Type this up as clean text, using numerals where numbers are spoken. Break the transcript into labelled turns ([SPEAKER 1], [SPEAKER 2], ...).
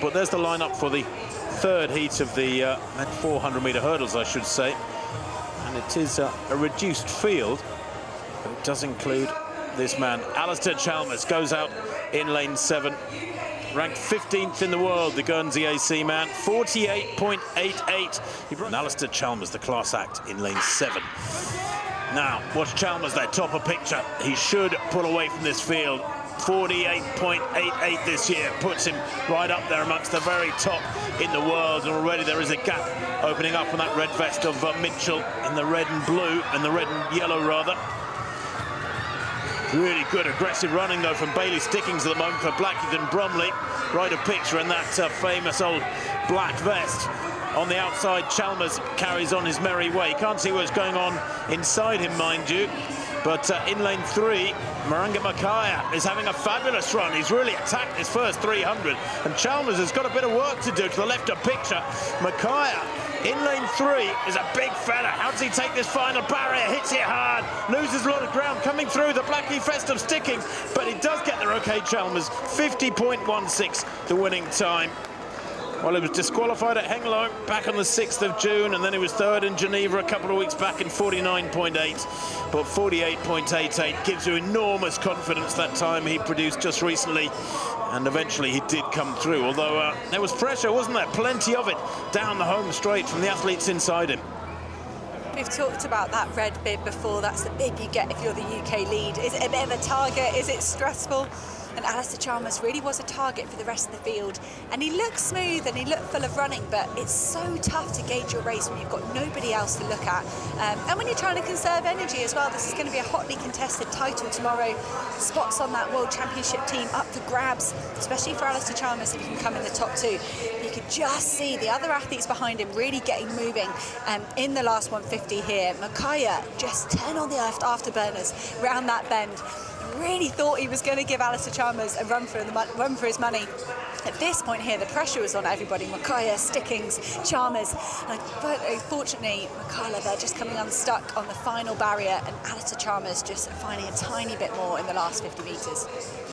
[SPEAKER 1] But there's the lineup for the third heat of the 400-meter hurdles, I should say. And it is a reduced field, but it does include this man. Alastair Chalmers goes out in lane 7. Ranked 15th in the world, the Guernsey AC man, 48.88. And Alastair Chalmers, the class act, in lane 7. Now, watch Chalmers there, top of picture. He should pull away from this field. 48.88 this year puts him right up there amongst the very top in the world. And already there is a gap opening up on that red vest of Mitchell in the red and blue, and the red and yellow rather. Really good aggressive running though from Bailey Stickings at the moment for Blackington Bromley. Right of picture in that famous old black vest. On the outside, Chalmers carries on his merry way. Can't see what's going on inside him, mind you. But in lane 3, Maranga Makaya is having a fabulous run. He's really attacked his first 300. And Chalmers has got a bit of work to do to the left of picture. Makaya in lane 3 is a big fella. How does he take this final barrier? Hits it hard, loses a lot of ground coming through the Blackie Fest of Stickings. But he does get there okay, Chalmers. 50.16, the winning time. Well, he was disqualified at Hengelo back on the 6th of June, and then he was third in Geneva a couple of weeks back in 49.8. But 48.88 gives you enormous confidence that time he produced just recently. And eventually he did come through, although there was pressure, wasn't there? Plenty of it down the home straight from the athletes inside him.
[SPEAKER 2] We've talked about that red bib before. That's the bib you get if you're the UK lead. Is it a bit of a target? Is it stressful? And Alastair Chalmers really was a target for the rest of the field. And he looked smooth and he looked full of running, but it's so tough to gauge your race when you've got nobody else to look at. And when you're trying to conserve energy as well. This is going to be a hotly contested title tomorrow. Spots on that World Championship team up for grabs, especially for Alastair Chalmers if he can come in the top 2. You could just see the other athletes behind him really getting moving in the last 150 here. Makaya just 10 on the afterburners round that bend. Really thought he was going to give Alastair Chalmers a run for his money. At this point here, the pressure was on everybody. Makaya, Stickings, Chalmers. But fortunately, Makaya there just coming unstuck on the final barrier, and Alastair Chalmers just finding a tiny bit more in the last 50 metres.